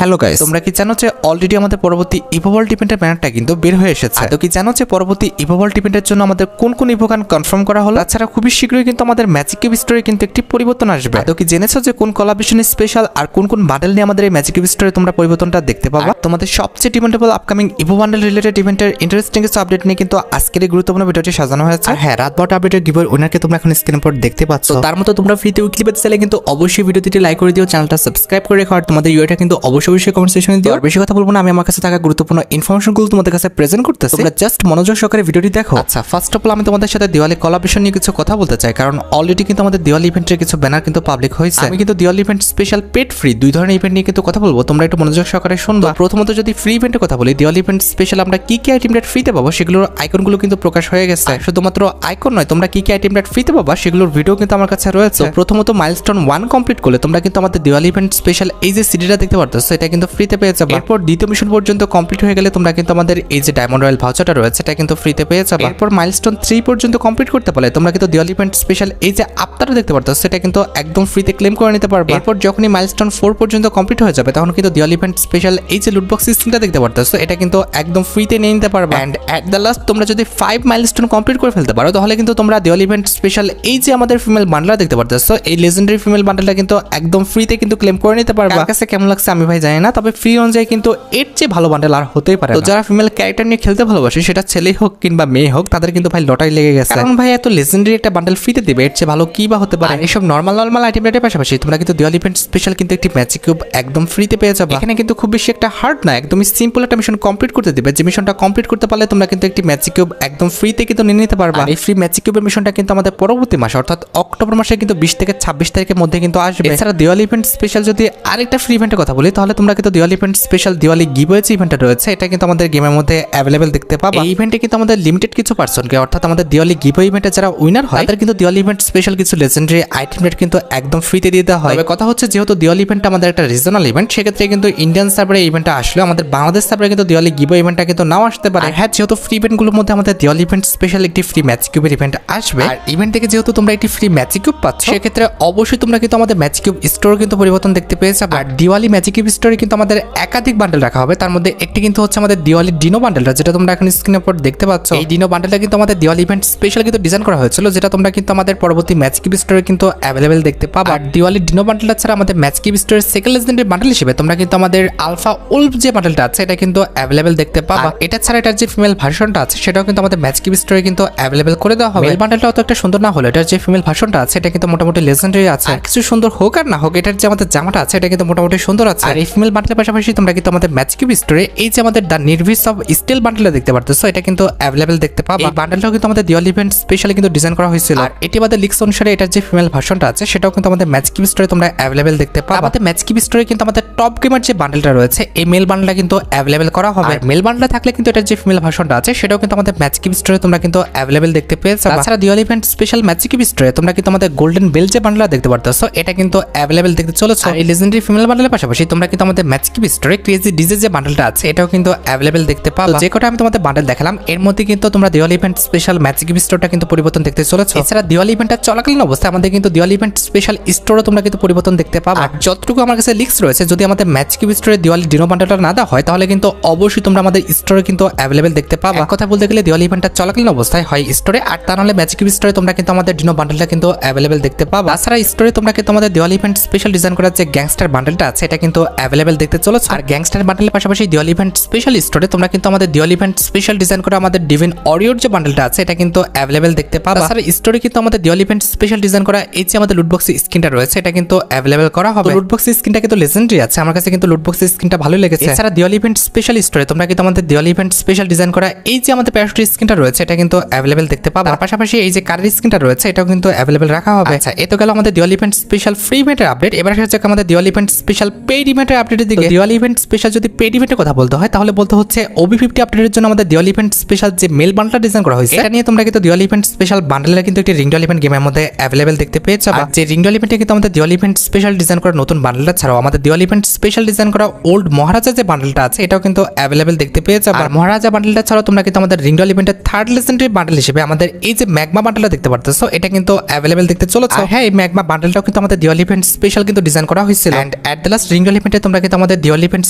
Hello guys, তোমরা কি জানো যে অলরেডি আমাদের পরবর্তী ইভোভল্ট ইভেন্টের ব্যানারটা কিন্তু বের হয়ে এসেছে। তো কি জানো যে পরবর্তী ইভোভল্ট ইভেন্টের জন্য আমাদের কোন কোন ইভোগান কনফার্ম করা হলো? তাছাড়া খুবই শীঘ্রই কিন্তু আমাদের ম্যাজিক কিউব স্টোরে কিন্তু একটি পরিবর্তন আসবে। তো কি জেনেছো যে কোন কোলাবরেশন স্পেশাল আর কোন কোন বান্ডেল নিয়ে আমাদের এই ম্যাজিক কিউব স্টোরে তোমরা পরিবর্তনটা দেখতে পাবা? তোমাদের সবচেয়ে demandable upcoming Evo bundle related ইভেন্টের ইন্টারেস্টিং কিছু আপডেট নিয়ে কিন্তু আজকের এই গুরুত্বপূর্ণ ভিডিওটি সাজানো হয়েছে। আর হ্যাঁ, রাত 12টা আপডেটের গিভওয়ে উইনারকে তোমরা এখন স্ক্রিনের উপর দেখতে পাচ্ছ। তার মতো তোমরা ফ্রিতে উইকলি পেতে চাইলে কিন্তু অবশ্যই ভিডিওটি লাইক করে দিও, চ্যানেলটা সাবস্ক্রাইব করে রেখো, আর তোমাদের ইউআইটা কিন্তু অবশ্যই কমেন্ট সেকশনে দিও। আর বেশি কথা বলবো না, আমি আমার কাছে থাকা গুরুত্বপূর্ণ ইনফরমেশনগুলো তোমাদের কাছে প্রেজেন্ট করতেছি, তোমরা জাস্ট মনোযোগ সহকারে ভিডিওটি দেখো। আচ্ছা, ফার্স্ট অফ অল আমি তোমাদের সাথে দিওয়ালি কোলাবরেশন নিয়ে কিছু কথা বলতে চাই, কারণ অলরেডি কিন্তু আমাদের দিওয়ালি ইভেন্টের কিছু ব্যানার কিন্তু পাবলিক হয়েছে। আমি কিন্তু দিওয়ালি ইভেন্ট স্পেশাল পেট ফ্রি দুই ধরনের ইভেন্ট নিয়ে কিন্তু কথা বলবো, তোমরা একটু মনোযোগ সহকারে শুনবা। প্রথমত যদি ফ্রি ইভেন্টের কথা বলি, দিওয়ালি ইভেন্ট স্পেশাল আমরা কি কি আইটেম রেট ফ্রিতে পাবো সেগুলোর আইকনগুলো কিন্তু প্রকাশ হয়ে গেছে। শুধুমাত্র আইকন নয়, তোমরা কি কি আইটেম রেট ফ্রিতে পাবা সেগুলোর ভিডিও কিন্তু আমার কাছে রয়েছে। প্রথমত মাইলস্টোন 1 কমপ্লিট করলে তোমরা কিন্তু আমাদের দিওয়ালি ইভেন্ট স্পেশাল এই যে সিডিটা দেখতে পারতেছো এটা কিন্তু ফ্রিতে পেয়ে যাবে। এরপর দ্বিতীয় মিশন পর্যন্ত কমপ্লিট হয়ে গেলে তোমরা কিন্তু আমাদের এই যে ডায়মন্ড রয়্যাল ভাউচারটা রয়েছে এটা কিন্তু ফ্রিতে পেয়ে যাবে। এরপর মাইলস্টোন 3 পর্যন্ত কমপ্লিট করতে পারলে তোমরা কিন্তু দিওয়ালি ইভেন্ট স্পেশাল এই যে আফতারটা দেখতে পারতেছো সেটা কিন্তু একদম ফ্রিতে ক্লেম করে নিতে পারবে। এরপর যখনই মাইলস্টোন 4 পর্যন্ত কমপ্লিট হয়ে যাবে তখন কিন্তু দিওয়ালি ইভেন্ট স্পেশাল এই যে লুটবক্স সিস্টেমটা দেখতে পারতেছো এটা কিন্তু একদম ফ্রিতে নিয়ে নিতে পারবে। এন্ড এট দ্য লাস্ট তোমরা যদি 5 মাইলস্টোন কমপ্লিট করে ফেলতে পারো তাহলে কিন্তু তোমরা দিওয়ালি ইভেন্ট স্পেশাল এই যে আমাদের ফিমেল বান্ডেলটা দেখতে পারতেছো এই লেজেন্ডারি ফিমেল বান্ডেলটা কিন্তু একদম ফ্রিতে কিন্তু ক্লেম করে নিতে পারবে। আমার কাছে কেমন লাগছে আমি ভাই জানি না, তবে ফ্রি অনুযায়ী কিন্তু এর চেয়ে ভালো বান্ডেল আর হতেই পারে। তো যারা ফিমেল ক্যারেক্টার নিয়ে খেলতে ভালোবাসে, সেটা ছেলে হোক কিংবা মেয়ে হোক, তাদের কিন্তু ভাই লটারি লেগে গেছে। কারণ ভাই এত লেজেন্ডারি একটা বান্ডেল ফ্রিতে দিবে, এর চেয়ে ভালো কি বা হতে পারে? এসব নরমাল আইটেম রেটের পাশাপাশি তোমরা কিন্তু দিওয়ালি ইভেন্ট স্পেশাল কিন্তু একটি ম্যাজিক কিউব একদম ফ্রিতে পেয়ে যাবে। এখানে কিন্তু খুব বেশি একটা হার্ড না, একদমই সিম্পল একটা মিশন কমপ্লিট করতে দিবে। যে মিশনটা কমপ্লিট করতে পারলে তোমরা কিন্তু একটি ম্যাজিক কিউব একদম ফ্রিতে কিন্তু নিয়ে নিতে পারবে। এই ফ্রি ম্যাজিক কিউবের মিশনটা কিন্তু আমাদের পরবর্তী মাসে অর্থাৎ অক্টোবর মাসে কিন্তু 20 থেকে 26 তারিখের মধ্যে কিন্তু আসবে। এছাড়া দিওয়ালি ইভেন্ট স্পেশাল যদি আরেকটা ফ্রি ইভেন্টের কথা বলি তাহলে তোমরা কিন্তু Diwali event special Diwali giveaway যে ইভেন্টটা রয়েছে এটা কিন্তু আমাদের গেমের মধ্যে অ্যাভেলেবেল দেখতে পাবা। এই ইভেন্টে কিন্তু আমাদের লিমিটেড কিছু পার্সনকে অর্থাৎ আমাদের দিওয়ালি গিভওয়ে ইভেন্টে যারা উইনার হয় তাদের কিন্তু দিওয়ালি ইভেন্ট স্পেশাল কিছু লেজেন্ডারি আইটেম রেট কিন্তু একদম ফ্রিতে দিয়ে দেওয়া হয়। তবে কথা হচ্ছে যেহেতু দিওয়ালি ইভেন্টটা আমাদের একটা রিজনাল ইভেন্ট, সেক্ষেত্রে কিন্তু ইন্ডিয়ান সার্ভারে ইভেন্টটা আসলে আমাদের বাংলাদেশ সার্ভারে কিন্তু দিওয়ালি গিভওয়ে ইভেন্টটা কিন্তু নাও আসতে পারে। হ্যাঁ, যেহেতু ফ্রি ইভেন্টগুলোর মধ্যে আমাদের দিওয়ালি ইভেন্ট স্পেশাল একটি ফ্রি ম্যাজিক কিউবের ইভেন্ট আসবে, আর ইভেন্ট থেকে যেহেতু তোমরা একটি ফ্রি ম্যাজিক কিউব পাচ্ছ, সেক্ষেত্রে অবশ্যই তোমরা কিন্তু আমাদের ম্যাজিক কিউব স্টোর কিন্তু পরিবর্তন দেখতে পেয়ে যাবে। আর দিওয়ালি ম্যাজিক কিউব স্টোরে কিন্তু আমাদের একাধিক বান্ডেল রাখা হবে, তার মধ্যে একটি কিন্তু হচ্ছে আমাদের দিওয়ালি ডিনো বান্ডেলটা, যেটা তোমরা এখন স্ক্রিনের উপর দেখতে পাচ্ছ। এই ডিনো বান্ডেলটা কিন্তু আমাদের দিওয়ালি ইভেন্ট স্পেশাল কিন্তু ডিজাইন করা হয়েছিল, যেটা তোমরা কিন্তু আমাদের পরবর্তী ম্যাজিক কিউব স্টোরে কিন্তু অ্যাভেলেবেল দেখতে পাবা। আর দিওয়ালি ডিনো বান্ডেলটা ছাড়া আমাদের ম্যাজিক কিউব স্টোরের সেকেন্ড লেজেন্ডারি বান্ডেল হিসেবে তোমরা কিন্তু আমাদের আলফা উলফ যে বান্ডেলটা আছে এটা কিন্তু অ্যাভেলেবেল দেখতে পাবা। এটা ছাড়া এটার যে ফিমেল ভার্সনটা আছে সেটাও কিন্তু আমাদের ম্যাজিক কিউব স্টোরে কিন্তু অ্যাভেলেবেল করে দেওয়া হবে। মেল বান্ডেলটা অত একটা সুন্দর না হলে এটার যে ফিমেল ভার্সনটা আছে এটা কিন্তু মোটামুটি লেজেন্ডারি আছে। আর কিছু সুন্দর হোক আর না হোক, এটার যে আমাদের জামাটা আছে এটা কিন্তু মোটামুটি সুন্দর আছে। আর এই ফিমেল বান্ডেলের পাশাপাশি তোমরা কিন্তু আমাদের ম্যাজিক কিউব স্টোরে এই যে আমাদের দ্য নির্ভিস অফ স্টিল বান্ডেলটা দেখতে পারতেছো এটা কিন্তু অ্যাভেলেবেল দেখতে পাবা। এই বান্ডেলটাও কিন্তু আমাদের দিওয়ালি ইভেন্ট স্পেশালি কিন্তু ডিজাইন করা হয়েছিল। আর এটি আমাদের লিক্স অনুসারে এটার যে ফিমেল ভার্সনটা আছে সেটাও কিন্তু আমাদের ম্যাজিক কিউব স্টোরে তোমরা অ্যাভেলেবেল দেখতে পাবা। আমাদের ম্যাজিক কিউব স্টোরে কিন্তু আমাদের টপ গেমার যে বান্ডেলটা রয়েছে এই মেল বান্ডেলটা কিন্তু অ্যাভেলেবেল করা হবে। মেল বান্ডেল থাকলে কিন্তু এটার যে ফিমেল ভার্সনটা আছে সেটাও কিন্তু আমাদের ম্যাজিক কিউব স্টোরে তোমরা কিন্তু অ্যাভেলেবেল দেখতে পেয়ে যাবে। তাছাড়া Diwali event special magic cube স্টোরে তোমরা কিন্তু আমাদের গোল্ডেন বেল যে বান্ডেলটা দেখতে পারতেছো এটা কিন্তু অ্যাভেলেবেল দেখতে চলেছে। এই লেজেন্ডারি ফিমেল বান্ডেলের পাশাপাশি তোমরা কিন্তু আমাদের ম্যাজিক কিউব স্টোরে ক্রেজি ডিজে যে বান্ডেলটা আছে এটাও কিন্তু অ্যাভেলেবেল দেখতে পাবা। যে কটা আমি তোমাদের বান্ডেল দেখালাম এর মধ্যে কিন্তু তোমরা Diwali event special magic cube স্টোরটা কিন্তু পরিবর্তন দেখতে চলেছে। এছাড়া দিওয়ালি ইভেন্টটা চলাকালীন অবস্থায় আমাদের কিন্তু দিওয়ালি ইভেন্ট স্পেশাল স্টোরও তোমরা কিন্তু পরিবর্তন দেখতে পাবা। আর যতটুকু আমার কাছে লিক্স রয়েছে, যদি আমাদের ম্যাজিক কিউব স্টোরে দিওয়ালি ডিনো বান্ডেলটা না দেওয়া হয় তাহলে কিন্তু অবশ্যই তোমরা আমাদের স্টোরে কিন্তু অ্যাভেলেবেল দেখতে পাবা। কথা বলতে গেলে দিওয়ালি ইভেন্টটা চলাকালীন অবস্থায় হয় স্টোরে, আর তা নাহলে ম্যাজিক কিউব স্টোরে তোমরা কিন্তু আমাদের ডিনো বান্ডেলটা কিন্তু অ্যাভেলেবেল দেখতে পাবা। তাছাড়া স্টোরে তোমরা কিন্তু আমাদের দিওয়ালি ইভেন্ট স্পেশাল ডিজাইন করা যে গ্যাংস্টার বান্ডেলটা আছে এটা কিন্তু অ্যাভেলেবেল দেখতে চলেছে। আর গ্যাংস্টার বান্ডেলের পাশাপাশি দিওয়ালি ইভেন্ট স্পেশাল স্টোরে তোমরা কিন্তু আমাদের দিওয়ালি ইভেন্ট স্পেশাল ডিজাইন করা আমাদের ডিভিন অরিওর যে বান্ডেলটা আছে এটা কিন্তু অ্যাভেলেবেল দেখতে পাবা। তাছাড়া স্টোরে কিন্তু আমাদের দিওয়ালি ইভেন্ট স্পেশাল ডিজাইন করা এই যে আমাদের লুটবক্স স্কিনটা রয়েছে এটা কিন্তু অ্যাভেলেবেল করা হবে। লুটবক্স স্কিনটা কিন্তু লেজেন্ডারি আছে, আমার কাছে কিন্তু লুটবক্স স্কিনটা ভালো লেগেছে। এছাড়া দিওয়ালি ইভেন্ট স্পেশাল স্টোরে তোমরা কিন্তু আমাদের দিওয়ালি ইভেন্ট স্পেশাল ডিজাইন করা এই যে আমাদের প্যারাশুট স্কিনটা রয়েছে এটা কিন্তু অ্যাভেলেবেল দেখতে পাবা। তার পাশাপাশি এই যে কারের স্কিনটা রয়েছে এটাও কিন্তু অ্যাভেলেবেল রাখা হবে। আচ্ছা, এ তো গেল আমাদের দিওয়ালি ইভেন্ট স্পেশাল ফ্রি ইভেন্টের আপডেট। এবার হচ্ছে আমাদের দিওয়ালি ইভেন্ট স্পেশাল পেইড ইভেন্টের আপডেটের দিকে। দিওয়ালি ইভেন্ট স্পেশাল যদি পেইড ইভেন্টের কথা বলতে হয় তাহলে বলতে হচ্ছে OB50 আপডেটের জন্য আমাদের দিওয়ালি ইভেন্ট স্পেশাল যে মেল বান্ডেলটা ডিজাইন করা হয়েছে এটা নিয়ে তোমরা কিন্তু দিওয়ালি ইভেন্ট স্পেশাল বান্ডেলের কিন্তু একটি রিংডল ইভেন্ট গেমের মধ্যে অ্যাভেলেবেল দেখতে পেয়ে যাবে। যে রিংডল ইভেন্টে কিন্তু আমাদের দিওয়ালি ইভেন্ট স্পেশাল ডিজাইন করা নতুন বান্ডেলটা ছাড়াও আমাদের দিওয়ালি ইভেন্ট স্পেশাল ডিজাইন করা ওল্ড মহারাজা যে বান্ডেলটা আছে এটাও কিন্তু অ্যাভেলেবেল দেখতে পেয়ে যাবে। আর মহারাজা বান্ডেলটা ছাড়াও তোমরা কিন্তু আমাদের রিংডল ইভেন্টের থার্ড লেজেন্ডারি বান্ডেল হিসেবে আমাদের এই যে ম্যাগমা বান্ডেলটা দেখতে পারতেছো এটা কিন্তু অ্যাভেলেবেল দেখতে চলেছে। হ্যাঁ, এই ম্যাগমা বান্ডেলটাও কিন্তু আমাদের দিওয়ালি ইভেন্ট স্পেশাল কিন্তু ডিজাইন করা হয়েছিল। এন্ড এট দ্য লাস্ট রিংডল ইভেন্টে তোমরা কিন্তু আমাদের দিওয়ালি ইভেন্ট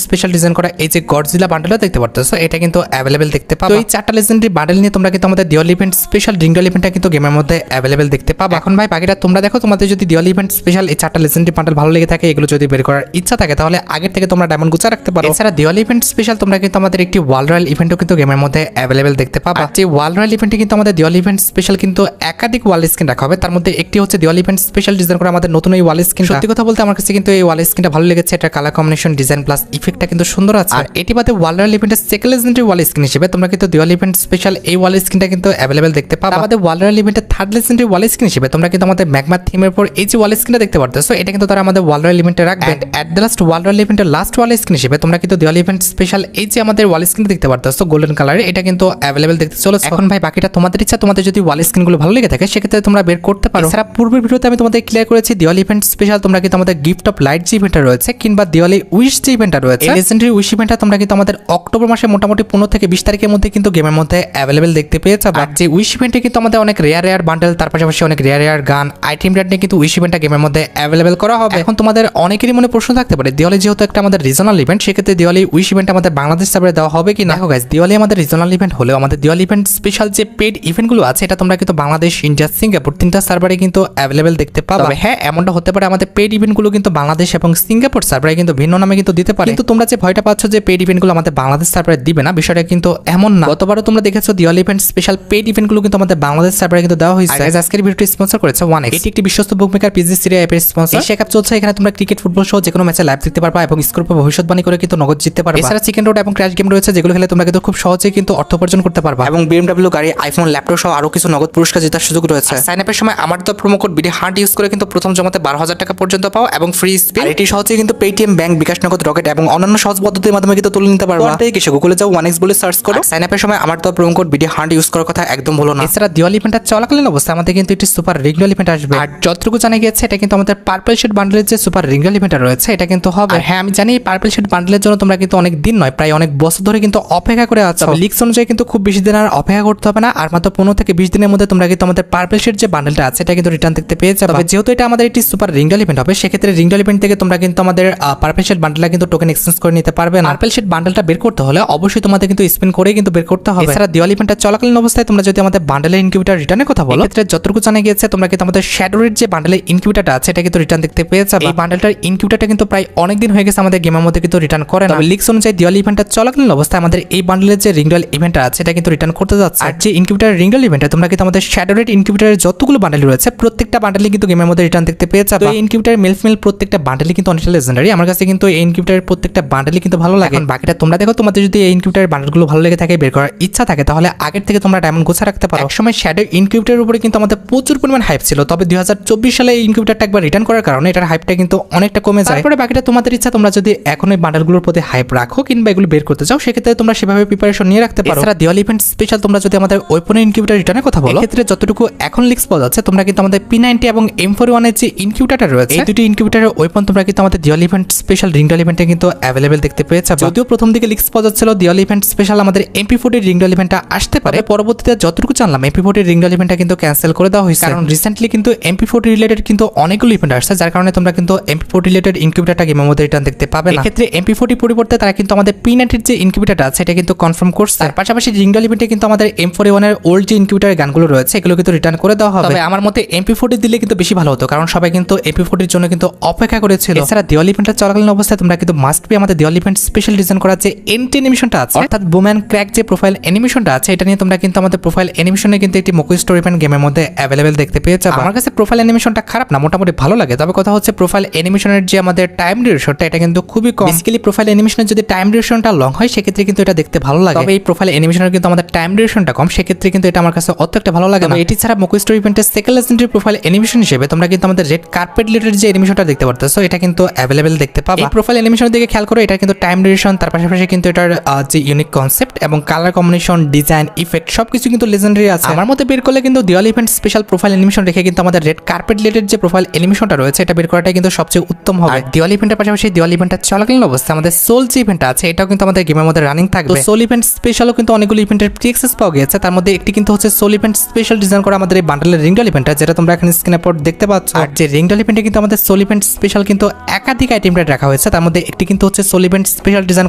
স্পেশাল ডিজাইন করা এই যে গডজিলা বান্ডেলও দেখতে পারতেছো, এটা কিন্তু অ্যাভেলেবেল দেখতে পাবা। তো এই 4টা লেজেন্ডারি বান্ডেল নিয়ে তোমরা কিন্তু আমাদের দিওয়ালি ইভেন্ট স্পেশাল রিংডল ইভেন্টটা কিন্তু গেমের মধ্যে অ্যাভেলেবেল দেখতে পাবা। এখন ভাই বাকিটা তোমরা দেখো, তোমাদের যদি দিওয়ালি ইভেন্ট স্পেশাল এই 4টা লেজেন্ডারি বান্ডেল ভালো লেগে থাকে, এগুলো যদি বের করার ইচ্ছা থাকে তাহলে আগের থেকে তোমরা ডায়মন্ড গুছা রাখতে পারো। এছাড়া দিওয়ালি ইভেন্ট স্পেশাল তোমরা কিন্তু আমাদের একটি ওয়ার্ল্ড রয়্যাল ইভেন্টও কিন্তু গেমের মধ্যে অ্যাভেলেবেল দেখতে পাবা। যে ওয়ার্ল্ড রয়্যাল ইভেন্টে কিন্তু আমাদের দিওয়ালি ইভেন্ট স্পেশাল কিন্তু একাধিক ওয়াল স্ক্রিন রাখা হবে। তার মধ্যে একটি হচ্ছে দিওয়ালি ইভেন্ট স্পেশাল ডিজাইন করা আমাদের নতুন এই ওয়াল স্ক্রিন। সত্যি কথা বলতে আমার কাছে কিন্তু এই ওয়াল স্ক্রিনটা ভালো লেগেছে, এটা কালার কম্বিনেশন ডিজাইন প্লাস ইফেক্টটা কিন্তু সুন্দর আছে। আর এটি বাদে ওয়ার্ল্ড রয়্যাল ইভেন্টের সেকেন্ড লেজেন্ডারি ওয়াল স্ক্রিন হিসেবে তোমরা কিন্তু দিওয়ালি ইভেন্ট স্পেশাল এই ওয়াল স্ক্রিনটা কিন্তু অ্যাভেলেবেল দেখতে পাবা। আমাদের ওয়ার্ল্ড রয়্যাল ইভেন্টের থার্ড লেজেন্ডারি ওয়াল স্ক্রিন হিসেবে তোমরা কিন্তু আমাদের ম্যাগমা থিমের উপর এই যে ওয়াল স্ক্রিনটা দেখতে পারতেছো, এটা কিন্তু তারা আমাদের ওয়ার্ল্ড রয়্যাল ইভেন্টে রাখবে। At the last world royal ইভেন্টের লাস্ট ওয়াল স্ক্রিন হিসেবে তোমরা কিন্তু দিওয়ালি ইভেন্ট স্পেশাল এই যে আমাদের ওয়াল স্ক্রিন দেখতে পারতেছো গোল্ডেন কালারে, এটা কিন্তু অ্যাভেলেবেল দেখতে চলেছে। এখন ভাই বাকিটা তোমাদের ইচ্ছা, তোমাদের যদি ওয়াল স্ক্রিনগুলো ভালো লেগে থাকে সেক্ষেত্রে তোমরা বের করতে পারো। এছাড়া পূর্বের ভিডিওতে আমি তোমাদের ক্লিয়ার করেছি দিওয়ালি ইভেন্ট স্পেশাল তোমরা কিন্তু আমাদের গিফট অফ লাইট যে ইভেন্টটা রয়েছে কিংবা দিওয়ালি উইশ যে ইভেন্টটা রয়েছে, লেজেন্ডারি উইশ ইভেন্টটা তোমরা কিন্তু আমাদের অক্টোবর মাসে মোটামুটি 15 থেকে 20 তারিখের মধ্যে কিন্তু গেমের মধ্যে অ্যাভেলেবেল দেখতে পেয়ে যাবে। আর যে উইশ ইভেন্টে কিন্তু আমাদের অনেক রেয়ার বান্ডেল, তার পাশাপাশি অনেক রেয়ার গান আইটেম রেট নিয়ে কিন্তু উইশ ইভেন্টটা গেমের মধ্যে অ্যাভেলেবেল করা হবে। এখন তোমাদের অনেকেরই মনে প্রশ্ন থাকতে পারে দিওয়ালি যেহেতু একটা আমাদের রিজনাল ইভেন্ট, সেক্ষেত্রে দিওয়ালি উইশ ইভেন্ট আমাদের বাংলাদেশ সার্ভারে দেওয়া হবে কি না। দেখো গাইস, দিওয়ালি আমাদের রিজনাল ইভেন্ট হলেও আমাদের দিওয়ালি ইভেন্ট স্পেশাল যে পেড ইভেন্টগুলো আছে এটা তোমরা কিন্তু বাংলাদেশ, ইন্ডিয়া, সিঙ্গাপুর 3টা সার্ভারে কিন্তু অ্যাভেলেবেল দেখতে পাবে। হ্যাঁ, এমনটা হতে পারে আমাদের পেড ইভেন্টগুলো কিন্তু বাংলাদেশ এবং সিঙ্গাপুর সার্ভারে কিন্তু ভিন্ন নামে কিন্তু দিতে পারে। কিন্তু তোমরা যে ভয়টা পাচ্ছ যে পেড ইভেন্টগুলো আমাদের বাংলাদেশ সার্ভারে দিবে না, বিষয়টা কিন্তু এমন না। গতবারও তোমরা দেখেছো দিওয়ালি ইভেন্ট স্পেশাল পেড ইভেন্টগুলো কিন্তু আমাদের বাংলাদেশ সার্ভারে কিন্তু দেওয়া হয়েছে। আজকের ভিডিওটি স্পন্সর করেছে 1x, এটি একটি বিশ্বস্ত বুকমেকার পিজি সিরিয়া অ্যাপের স্পন্সর। এই শেকআপ চলছে, এখানে তোমরা ক্রিকেট, ফুটবল সহ যে কোনো ম্যাচে লাইভ দেখতে পারবা এবং স্কোর উপর ভবিষ্যৎবাণী করে কিন্তু নগদ জিততে পারবা। এছাড়া চিকেন রোড এবং ক্র্যাশ গেম রয়েছে, যেগুলো খেলে তোমরা কিন্তু খুব সহজেই কিন্তু অর্থ উপার্জন করতে পারবা এবং BMW গাড়ি, আইফোন, ল্যাপটপ সহ আরো কিছু নগদ পুরস্কার জেতার সুযোগ রয়েছে। সাইন আপের সময় আমার তো promo code BD heart use করে কিন্তু প্রথম জমাতে 12,000 টাকা পর্যন্ত পাও এবং ফ্রি স্পিন। আর এটি সহজেই কিন্তু পেটিএম, ব্যাংক, বিকাশ নগদ, রকেট এবং অন্যান্য সহজ পদ্ধতির মাধ্যমে কিন্তু তুলে নিতে পারবা। তাই কিছু গুগলে যাও, 1x বলে সার্চ করো। সাইন আপের সময় আমার তো promo code BD heart use করার কথা একদম ভুলো না। এছাড়া দিওয়ালি ইভেন্টটা চলাকালীন অবস্থায় আমাদের কিন্তু একটি সুপার রিংডল ইভেন্ট আসবে। আর যতটুকু জানা গিয়েছে এটা কিন্তু আমাদের পার্পল শেড বান্ডেলের যে সুপার রিংডল ইভেন্টটা রয়েছে এটা কিন্তু হবে। হ্যাঁ, আমি জানি এই পার্পল শেড বান্ডেলের জন্য তোমরা কিন্তু অনেক দিন নয়, প্রায় অনেক বছর ধরে কিন্তু অপেক্ষা করে আছো। লিক্স অনুযায়ী কিন্তু খুব বেশি দিন আর অপেক্ষা করতে হবে না, আর মাত্র 15 থেকে 20 দিনের মধ্যে তোমরা কিন্তু আমাদের পার্পল শেড যে বান্ডেলটা আছে এটা কিন্তু রিটার্ন দেখতে পেয়ে যাবে। যেহেতু এটা আমাদের একটি সুপার রিংডল ইভেন্ট হবে, সেক্ষেত্রে রিংডল ইভেন্ট থেকে তোমরা কিন্তু আমাদের পার্পল শেড বান্ডেলটা কিন্তু টোকেন এক্সচেঞ্জ করে নিতে পারবে না। পার্পল শেড বান্ডেলটা বের করতে হলে অবশ্যই তোমাদের কিন্তু স্পিন করে কিন্তু বের করতে হবে। এছাড়া দিওয়ালি ইভেন্টটা চলাকালীন অবস্থায় তোমরা যদি আমাদের বান্ডেলের ইনকিউবেটর রিটার্নের কথা বলো, ক্ষেত্রে যতটুকু জানা গিয়েছে তোমরা কিন্তু আমাদের শ্যাডোরের যে বান্ডেলের ইনকিউবেটরটা আছে এটা কিন্তু রিটার্ন দেখতে পেয়ে যাবে। এই বান্ডেলটার ইনকিউবেটরটা কিন্তু প্রায় অনেক দিন হয়ে গেছে আমাদের গেমের মধ্যে কিন্তু রিটার্ন করে না। লিক্স অনুযায়ী দিওয়ালি ইভেন্টটা চলাকালীন অবস্থায় আমাদের এই বান্ডেলের যে রিংডল ইভেন্টটা আছে এটা কিন্তু রিটার্ন করতে যাচ্ছে। আর যে ইনকিউবেটর রিংডল ইভেন্টে তোমরা কিন্তু আমাদের শ্যাডোরের ইনকিউবেটরের যতগুলো বান্ডেল রয়েছে প্রত্যেকটা বান্ডেলই কিন্তু গেমের মধ্যে রিটার্ন দেখতে পেয়ে যাবে। এই ইনকিউবেটর মেল ফিমেল প্রত্যেকটা বান্ডেলই কিন্তু অনেকটা লেজেন্ডারি। আমার কাছে কিন্তু এই ইনকিউবেটরের প্রত্যেকটা বান্ডেলই কিন্তু ভালো লাগে। বাকিটা তোমরা দেখো, তোমাদের যদি এই ইনকিউবেটরের বান্ডেলগুলো ভালো লেগে থাকে, বের করার ইচ্ছা থাকে, তাহলে আগের থেকে তোমরা ডায়মন্ড গোছা রাখতে পারো। একসময় শ্যাডো ইনকিউবেটরের উপরে কিন্তু আমাদের প্রচুর পরিমাণ হাইপ ছিল, তবে 2024 সালে এই ইনকিউবেটরটা একবার রিটার্ন করার কারণে এটার হাইপটা কিন্তু অনেকটা কমে যায়। তারপরে বাকিটা তোমাদের ইচ্ছা, তোমরা যদি এখন এই বান্ডেলগুলোর প্রতি হাইপ রাখো কিংবা এগুলো বের করতে চাও, সেক্ষেত্রে তোমরা সেভাবে প্রিপারেশন নিয়ে রাখতে পারো। এছাড়া দিওয়ালি ইভেন্ট স্পেশাল তোমরা যদি আমাদের ওয়েপনের ইনকিউবেটর রিটার্নের কথা বলো, ক্ষেত্রে যতটুকু এখন লিক্স পাওয়া যাচ্ছে তোমরা কিন্তু আমাদের P90 এবং M41 এর যে ইনকিউবেটরটা রয়েছে, এই দুটি ইনকিউবেটরের ওয়েপন তোমরা কিন্তু আমাদের দিওয়ালি ইভেন্ট স্পেশাল রিংডল ইভেন্টে কিন্তু অ্যাভেলেবেল দেখতে পেয়ে যাবে। যদিও প্রথম দিকে লিক্স পাওয়া যাচ্ছিল দিওয়ালি ইভেন্ট স্পেশাল আমাদের MP40 রিংডল ইভেন্টটা আসতে পারে, পরবর্তীতে যতটুকু জানলাম MP40 রিংডল ইভেন্টটা কিন্তু ক্যান্সেল করে দেওয়া হয়েছে, কারণ রিসেন্টলি কিন্তু MP40 রিলেটেড কিন্তু অনেকগুলো ইভেন্ট আসছে, যার কারণে তোমরা কিন্তু MP40 রিলেটেড ইনকিউবেটরটা গেমের মধ্যে রিটার্ন দেখতে পাবে না। এক্ষেত্রে MP40 পরিবর্তে তারা কিন্তু আমাদের P90 এর যে ইনকিউবেটরটা আছে এটা কিন্তু কনফার্ম করছে। তার পাশাপাশি রিংডল ইভেন্টে কিন্তু আমাদের M41 এর ওল্ড যে ইনকিউবেটরের গানগুলো রয়েছে এগুলো কিন্তু রিটার্ন করে দেওয়া হবে। তবে আমার মতে MP40 দিলে কিন্তু বেশি ভালো হতো, কারণ সবাই কিন্তু MP40 এর জন্য কিন্তু অপেক্ষা করেছিল। এছাড়া দিওয়ালি ইভেন্টটা চলাকালীন অবস্থায় তোমরা কিন্তু মাস্ট বি আমাদের দিওয়ালি ইভেন্ট স্পেশাল ডিজাইন করা যে এন্ড অ্যানিমেশনটা আছে, অর্থাৎ বুম্যান ক্র্যাক যে প্রোফাইল অ্যানিমেশনটা আছে, এটা নিয়ে তোমরা কিন্তু আমাদের প্রোফাইল অ্যানিমেশনে কিন্তু একটি মোকো স্টোরি ইভেন্ট গেমের মধ্যে অ্যাভেলেবেল দেখতে পেয়ে যাবে। আমার কাছে প্রোফাইল অ্যানিমেশনটা খারাপ না, মোটামুটি ভালো লাগে। তবে কথা হচ্ছে প্রোফাইল অ্যানিমেশনের যে আমাদের টাইম ডিউরেশনটা এটা কিন্তু খুবই কম। বেসিক্যালি প্রোফাইল অ্যানিমেশনের যদি টাইম ডিউরেশনটা লং হয় সেক্ষেত্রে কিন্তু এটা দেখতে ভালো লাগে, তবে এই প্রোফাইল অ্যানিমেশনের কিন্তু আমাদের টাইম ডিউরেশনটা কম, সেক্ষেত্রে কিন্তু এটা আমার কাছে অত একটা ভালো লাগে না। এটি ছাড়া মোকো স্টোরি ইভেন্টের সেকেন্ড লেজেন্ডারি প্রোফাইল অ্যানিমেশন হিসেবে তোমরা কিন্তু আমাদের রেড কার্পেট রিলেটেড যে অ্যানিমেশনটা দেখতে পারতেছো এটা কিন্তু অ্যাভেলেবেল দেখতে পাবে। এই প্রোফাইল অ্যানিমেশনের দিকে খেয়াল করো, এটা কিন্তু টাইম ডিউরেশন, তার পাশাপাশি কিন্তু এটার যে ইউনিক কনসেপ্ট এবং কালার কম্বিনেশন, ডিজাইন, ইফেক্ট সবকিছু কিন্তু লেজেন্ডারি আছে। আমার মতে বের করলে কিন্তু Diwali event special profile animation রেখে কিন্তু আমাদের রেড কার্পেট রিলেটেড যে প্রোফাইল অ্যানিমেশনটা রয়েছে এটা বের করাটাই কিন্তু সবচেয়ে উত্তম হবে। দিওয়ালি ইভেন্টের পাশাপাশি দিওয়ালি ইভেন্টের চলাকালীন অবস্থায় আমাদের সোল যে ইভেন্টটা আছে এটাও কিন্তু আমাদের গেমের মধ্যে রানিং থাকবে। সোল ইভেন্ট স্পেশালও কিন্তু অনেকগুলো ইভেন্টের প্রি অ্যাক্সেস পাওয়া গেছে, তার মধ্যে একটি কিন্তু হচ্ছে সোল ইভেন্ট স্পেশাল ডিজাইন করা আমাদের এই বান্ডেলের রিংডল ইভেন্টটা, যেটা তোমরা এখানে স্ক্রিনের উপর দেখতে পাচ্ছ। আর যে রিংডল ইভেন্টে কিন্তু আমাদের সোল ইভেন্ট স্পেশাল কিন্তু একাধিক আইটেম রেট রাখা রাখা হয়েছে। তার মধ্যে একটি কিন্তু হচ্ছে সোল ইভেন্ট স্পেশাল ডিজাইন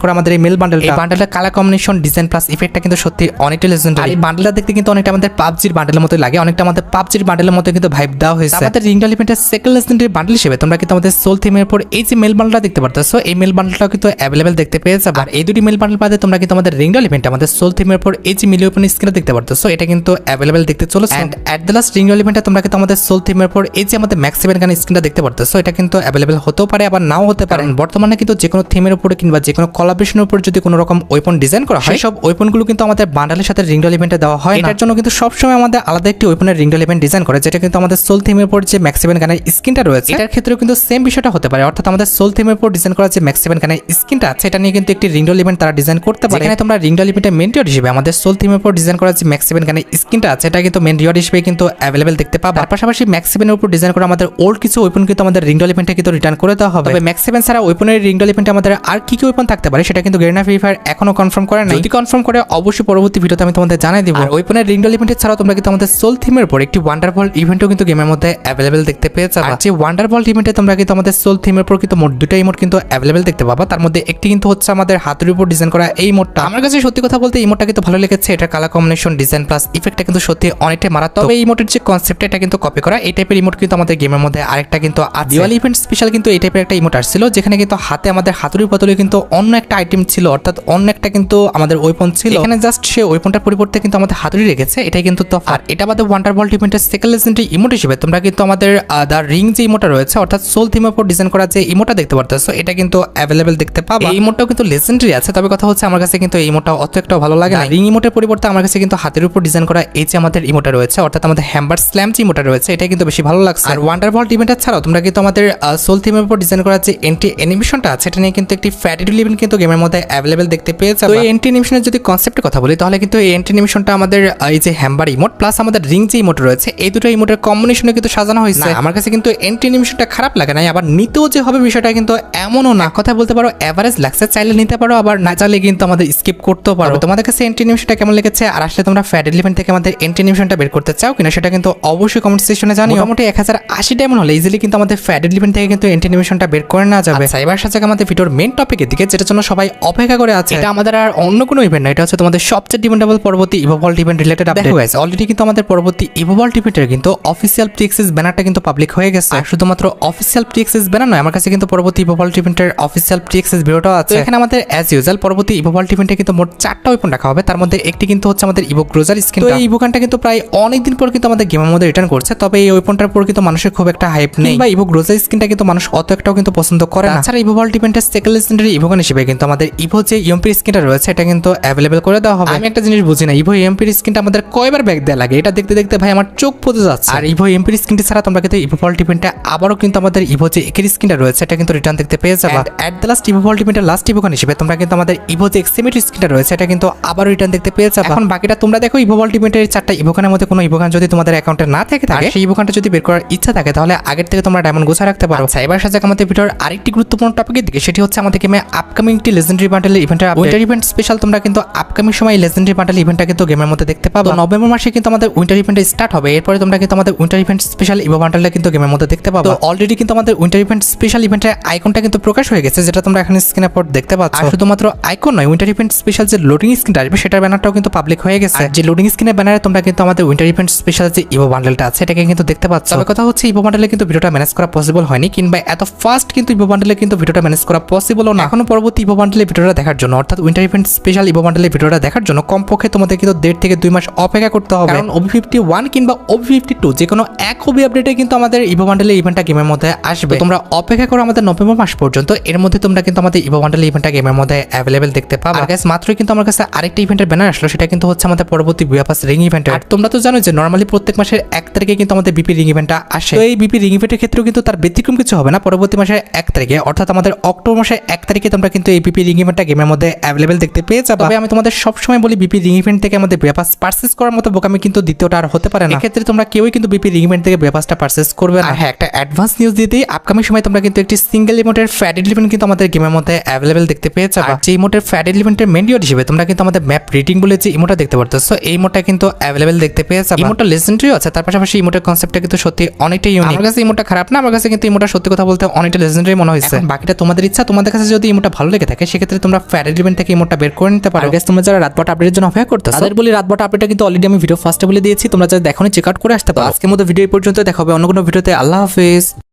করা আমাদের এই মেল বান্ডেল। এই বান্ডেলের কালার কম্বিনেশন, ডিজাইন প্লাস ইফেক্টটা কিন্তু সত্যি অনেকটা লেজেন্ডারি। এই বান্ডেলটা দেখতে কিন্তু অনেকটা আমাদের পাবজির বান্ডেলের মতো লাগে, অনেকটা আমাদের পাবজির বান্ডেলের মতো কিন্তু ভাইব দেওয়া হয়েছে। আমাদের রিংডল ইভেন্টের সেকেন্ড লেজেন্ডারি বান্ডেল হিসেবে তোমরা কিন্তু আমাদের সোল থিমের উপর এই যে মেল বান্ডেলটা দেখতে পারতেছো, এই মেল বান্ডেলটাও কিন্তু অ্যাভেলেবেল দেখতে পেয়ে যাবে। আর এই দুটি মেল বান্ডেল বাদে তোমরা কিন্তু আমাদের রিংডল ইভেন্টে আমাদের সোল থিমের উপর এই যে মিলি ওপেন স্ক্রিনটা দেখতে পারতেছো, এটা কিন্তু অ্যাভেলেবেল দেখতে চলেছে। এন্ড এট দ্য লাস্ট রিংডল ইভেন্টে তোমরা কিন্তু আমাদের সোল থিমের উপর এই যে আমাদের ম্যাক্স 7 গান স্ক্রিনটা দেখতে পারতেছো, এটা কিন্তু অ্যাভেলেবেল হতেও পারে আবার নাও হতে পারে। বর্তমানে কিন্তু যে কোনো থিমের উপরে কিংবা যে কোনো কোলাবরেশনের উপর যদি কোনো রকম ওয়েপন ডিজাইন করা হয়, সব ওয়েপনগুলো কিন্তু আমাদের বান্ডেলের সাথে রিংডল ইভেন্টে দেওয়া হয়। এটার জন্য কিন্তু সবসময় আমাদের আলাদা একটি ওয়েপনের রিংডল ইভেন্ট ডিজাইন করে, যেটা কিন্তু আমাদের সোল থিমের উপর যে ম্যাক্স 7 গানের স্ক্রিনটা রয়েছে, এটার ক্ষেত্রেও কিন্তু সেম বিষয়টা হতে পারে। অর্থাৎ আমাদের সোল থিমের উপর ডিজাইন করা যে ম্যাক্স 7 গানের স্ক্রিনটা আছে, এটা নিয়ে কিন্তু একটি রিংডল ইভেন্ট তারা ডিজাইন করতে পারে। এখানে তোমরা রিংডল ইভেন্টের মেন রিওয়ার্ড হিসেবে আমাদের সোল থিমের উপর ডিজাইন করা যে ম্যাক্স 7 গানের স্ক্রিনটা আছে, এটা কিন্তু মেন রিওয়ার্ড হিসেবে কিন্তু অ্যাভেলেবেল দেখতে পাবে। তার পাশাপাশি ম্যাক্স 7 এর উপর ডিজাইন করা আমাদের ওল্ড কিছু ওয়েপন কিন্তু আমাদের রিংডল ইভেন্টে কিন্তু রিটার্ন করে দেওয়া হবে। তবে ম্যাক্স 7 ছাড়া ওয়েপনের রিংডল ইভেন্টে আমাদের আর কি ওয়েপন থাকতে পারে সেটা কিন্তু গেরিনা ফ্রি ফায়ার এখনো কনফার্ম করে না। যদি কনফার্ম করে অবশ্যই পরবর্তী ভিডিওতে আমি তোমাদের জানাই দিব। আর ওয়েপনের রিংডল ইভেন্টে ছাড়াও তোমরা কিন্তু আমাদের সোল থিমের উপর একটি ওয়ান্ডারবল ইভেন্টও কিন্তু গেমের মধ্যে অ্যাভেলেবেল দেখতে পেয়ে যাবে। আর যে ওয়ান্ডারবল ইভেন্টে তোমরা কিন্তু আমাদের সোল থিমের উপর কিন্তু মোট দুটো ইমোট কিন্তু অ্যাভেলেবেল দেখতে পাবা। তার মধ্যে একটি কিন্তু হচ্ছে আমাদের হাতের উপর ডিজাইন করা এই ইমোটটা। আমার কাছে সত্যি কথা বলতে এই ইমোটটা কিন্তু ভালো লেগেছে। এটা কালার কম্বিনেশন, ডিজাইন প্লাস ইফেক্টটা কিন্তু সত্যি অনেকটাই মারাত্মক। তবে এই ইমোটের যে কনসেপ্ট, এটা কিন্তু কপি করা। এই টাইপের ইমোট কিন্তু আমাদের গেমের মধ্যে আরেকটা কিন্তু দিওয়ালি ইভেন্ট স্পেশাল কিন্তু এই টাইপের একটা ইমোট আসছিল, যেখানে কিন্তু হাতে আমাদের হাতুড়ির বদলে কিন্তু অন্য একটা আইটেম ছিল, অর্থাৎ অন্য একটা কিন্তু আমাদের ওয়েপন ছিল। এখানে জাস্ট সে ওয়েপনটার পরিবর্তে কিন্তু আমাদের হাতুড়ি রেখেছে, এটাই কিন্তু তফাৎ। আর এটা বাদে ওয়ান্ডারবল ইভেন্টের সেকেন্ড লেজেন্ডারি ইমোট হিসেবে তোমরা কিন্তু আমাদের দা রিং যে ইমোটটা রয়েছে, অর্থাৎ সোল থিমের উপর ডিজাইন করা যে ইমোটটা দেখতে পারতেছো, এটা কিন্তু অ্যাভেলেবেল দেখতে পাবা। এই ইমোটটাও কিন্তু লেজেন্ডারি আছে। তবে কথা হচ্ছে আমার কাছে কিন্তু এই ইমোটটা অত একটা ভালো লাগে না। রিং ইমোটের পরিবর্তে আমার কাছে কিন্তু হাতের উপর ডিজাইন করা এই যে আমাদের ইমোটটা রয়েছে, অর্থাৎ আমাদের হ্যাম্বার স্ল্যাম যে ইমোটটা রয়েছে, এটা কিন্তু বেশি ভালো লাগছে। আর ওয়ান্ডারবল ইভেন্টটা ছাড়াও তোমরা কিন্তু আমাদের সোল থিমের উপর ডিজাইন করা যে এন্টি অ্যানিমেশনটা আছে, এটা নিয়ে কিন্তু একটি ফ্যাটিডুল ইভেন্ট কিন্তু গেমের মধ্যে অ্যাভেলেবেল দেখতে পেয়ে যাবে। তো এই এন্টি অ্যানিমেশনের যদি কনসেপ্টের কথা বলি, তাহলে কিন্তু এই এন্টি অ্যানিমেশনটা আমাদের এই যে হ্যাম্বার ইমোট প্লাস আমাদের রিং যে ইমোট রয়েছে, এই দুটো ইমোটের কম্বিনেশনে কিন্তু সাজানো হয়েছে। আমার কাছে কিন্তু এন্টি অ্যানিমেশনটা খারাপ লাগে না, আবার নিতেও যে হবে বিষয়টা কিন্তু এমনও না। কথা বলতে পারো এভারেজ লাগছে, চাইলে নিতে পারো, আবার না চাইলে কিন্তু আমাদের স্কিপ করতেও পারো। তোমাদের কাছে এন্টি অ্যানিমেশনটা কেমন লেগেছে, আর আসলে তোমরা ফ্যাটিডুল ইভেন্ট থেকে আমাদের এন্টি অ্যানিমেশনটা বের করতে চাও কিনা সেটা কিন্তু অবশ্যই কমেন্ট সেকশনে জানিও। মোটামুটি 1080 ডায়মন্ড হলে ইজিলি কিন্তু আমাদের ফ্যাটিডুল ইভেন্ট থেকে কিন্তু এন্টি অ্যানিমেশনটা বের করে নেওয়া যাবে। সাইবার সাথে আমাদের ভিডিওর মেইন টপিকের দিকে, যেটার জন্য সবাই অপেক্ষা করে আছে। এটা আমাদের আর অন্য কোনো ইভেন্ট না, এটা হচ্ছে তোমাদের সবচেয়ে ডিমান্ডেবল পরবর্তী ইভোভল্ট ইভেন্ট রিলেটেড আপডেট। দেখো গাইস, অলরেডি কিন্তু আমাদের পরবর্তী ইভোভল্ট ইভেন্টের কিন্তু অফিসিয়াল প্রি-অ্যাক্সেস ব্যানারটা কিন্তু পাবলিক হয়ে গেছে। আর শুধুমাত্র অফিসিয়াল প্রি-অ্যাক্সেস ব্যানার নয়, আমার কাছে কিন্তু পরবর্তী ইভোভল্ট ইভেন্টের অফিসিয়াল প্রি-অ্যাক্সেস ভিডিওটাও আছে। এখানে আমাদের অ্যাজ ইউজুয়াল পরবর্তী ইভোভল্ট ইভেন্টে কিন্তু মোট 4টা ওয়েপন রাখা হবে। তার মধ্যে একটি কিন্তু হচ্ছে আমাদের ইভো গ্রোজার স্কিন। তো এই ইভোগানটা কিন্তু প্রায় অনেক দিন পর কিন্তু আমাদের গেমের মধ্যে রিটার্ন করছে। তবে এই ওয়েপনটার উপর কিন্তু মানুষের খুব একটা হাইপ নেই, বা ইভো গ্রোজার স্কিনটা কিন্তু মানুষ অত একটাও কিন্তু পছন্দ করে না। তাছাড়া ইভোভল্ট ইভেন্টের সেকেন্ড লেজেন্ডারি ইভোগান হিসেবে কিন্তু আমাদের ইভো যে ইএমপি স্কিনটা রয়েছে, এটা কিন্তু অ্যাভেলেবল করে দেওয়া হবে। আমি একটা জিনিস বুঝি না, ইভো ইএমপি স্কিনটা আমাদের কয়বার ব্যাক দেওয়া লাগে, এটা দেখতে দেখতে ভাই আমার চোখ পড়ে যাচ্ছে। আর ইভো ইএমপি স্কিনটি ছাড়া তোমরা কিন্তু ইভোভল্ট ইভেন্টে আবারও কিন্তু আমাদের ইভো যে একের স্কিনটা রয়েছে, এটা কিন্তু রিটার্ন দেখতে পেয়ে যাবে। এট দ্য লাস্ট ইভোভল্ট ইভেন্টের লাস্ট ইভোগান হিসেবে তোমরা কিন্তু আমাদের ইভো যে এক্সিমেট স্কিনটা রয়েছে, এটা কিন্তু আবারও রিটার্ন দেখতে পেয়ে যাবে। এখন বাকিটা তোমরা দেখো। ইভোভল্ট ইভেন্টের 4টা ইভোগানের মধ্যে কোনো ইভোগান যদি তোমাদের অ্যাকাউন্টে না থাকে, সেই ইভোগানটা যদি বের করার ইচ্ছা থাকে, তাহলে আগের থেকে তোমরা ডায়মন্ড গোছা রাখতে পারো। সাইবার সাথে আমাদের ভিডিওর আরেকটি গুরুত্বপূর্ণ টপিকের দিকে, সেটি হচ্ছে আমাদের গেমে আপকামিং একটি লেজেন্ডারি বান্ডেল ইভেন্টের উইন্টার ইভেন্ট স্পেশাল। তোমরা কিন্তু আপকামিং সময় লেজেন্ডারি বান্ডেল ইভেন্টটা কিন্তু গেমের মধ্যে দেখতে পাবো। নভেম্বর মাসে কিন্তু আমাদের উইন্টার ইভেন্ট স্টার্ট হবে। এরপরে তোমরা কিন্তু আমাদের উইন্টার ইভেন্ট স্পেশাল ইভো বান্ডেলটা কিন্তু গেমের মধ্যে দেখতে পাবো। অলরেডি কিন্তু আমাদের উইন্টার ইভেন্ট স্পেশাল ইভেন্টের আইকনটা কিন্তু প্রকাশ হয়ে গেছে, যেটা তোমরা এখানে স্ক্রিনের উপর দেখতে পাচ্ছ। আর শুধুমাত্র আইকন নয়, উইন্টার ইভেন্ট স্পেশাল যে লোডিং স্ক্রিনটা আসবে, সেটার ব্যানারটাও কিন্তু পাবলিক হয়ে গেছে। যে লোডিং স্ক্রিনের ব্যানারে তোমরা কিন্তু আমাদের উইন্টার ইভেন্ট স্পেশাল যে ইভো বান্ডেলটা আছে, এটাকে কিন্তু দেখতে পাচ্ছ। তবে কথা হচ্ছে ইভো বান্ডেলে কিন্তু ভিডিওটা ম্যানেজ করা পসিবল হয়নি, কিংবা এত ফাস্ট কিন্তু ইভো বান্ডেলে কিন্তু ভিডিওটা ম্যানেজ করা পসিবলও না। এখনো পরবর্তী ইভো বান্ডেলের ভিডিওটা দেখার জন্য, অর্থাৎ উইন্টার ইভেন্ট স্পেশাল ইভো বান্ডেলের ভিডিওটা দেখার জন্য কমপক্ষে তোমাদের কিন্তু 1.5 থেকে 2 মাস অপেক্ষা করতে হবে। কারণ OB51 কিংবা OB52 যে কোনো এক ওবি আপডেটে কিন্তু আমাদের ইভো বান্ডেলের ইভেন্টটা গেমের মধ্যে আসবে। তোমরা অপেক্ষা করো আমাদের নভেম্বর মাস পর্যন্ত, এর মধ্যে তোমরা কিন্তু আমাদের ইভো বান্ডেলের ইভেন্টটা গেমের মধ্যে অ্যাভেলেবেল দেখতে পাবে। আর গাইস, মাত্রই কিন্তু আমার কাছে আরেকটা ইভেন্টের ব্যানার আসলো, সেটা কিন্তু হচ্ছে আমাদের পরবর্তী বিয়াপাস রিং ইভেন্ট। আর তোমরা তো জানো যে নরমালি প্রত্যেক মাসের 1 তারিখে কিন্তু আমাদের বিপি রিং ইভেন্টটা আসে। তো এই বিপি রিং ইভেন্টের ক্ষেত্রেও কিন্তু তার ব্যতিক্রম কিছু হবে না। পরবর্তী মাসের 1 তারিখে, অর্থাৎ আমাদের অক্টোবর মাসের 1 তারিখে তোমরা কিন্তু এই বিপি রিং ইভেন্টটা গেমের মধ্যে অ্যাভেলেবেল দেখতে পেয়ে যাবে। তবে আমি তোমাদের সবসময় বলি, বিপি রিং ইভেন্ট থেকে আমাদের বিয়াপাস পারচেজ করার মতো বোকামি কিন্তু দ্বিতীয়টা আর হতে পারে না। এক্ষেত্রে তোমরা কেউই কিন্তু বিপি রিং ইভেন্ট থেকে বিয়াপাসটা পারচেজ করবে না। হ্যাঁ, একটা অ্যাডভান্স নিউজ দিতেই আপকামিং সময় তোমরা কিন্তু একটি সিঙ্গেল ইমোটের ফ্যাটিডুল ইভেন্ট কিন্তু আমাদের গেমের মধ্যে অ্যাভেলেবেল দেখতে পেয়ে যাবে। যে ইমোটের ফ্যাটিডুল ইভেন্টের মেন রিওয়ার্ড হিসেবে তোমরা কিন্তু আমাদের ম্যাপ রিডিং বলে যে ইমোটা দেখতে পারতেছো, এই ইমোটা কিন্তু অ্যাভেলেবেল দেখতে পেয়ে যাবে। ইমোটা লেজেন্ডারি আছে, তার পাশাপাশি ইমোটের কনসেপ্টটা কিন্তু সত্যি অনেকটাই ইউনিক। আমার কাছে ইমোটা খারাপ না, আমার কাছে কিন্তু ইমোটা সত্যি কথা বলতে অনেকটা লেজেন্ডারি মনে হয়েছে। এখন বাকিটা তোমাদের ইচ্ছা। তোমাদের কাছে যদি ইমোটা ভালো লেগে থাকে সেক্ষেত্রে তোমরা ফ্যারেড ইভেন্ট থেকে ইমোটা বের করে নিতে পারো। তোমরা যারা রাতবাট আপডেটের জন্য অপেক্ষা করতেছো তাদের বলি রাতবাট আপডেটটা কিন্তু অলরেডি আমি ভিডিও ফার্স্টে বলে দিয়েছি, তোমরা যারা দেখোনি চেক আউট করে আসতে পারো। আজকের মতো ভিডিও এই পর্যন্ত, দেখা হবে অন্য কোনো ভিডিওতে। আল্লাহ হাফেজ।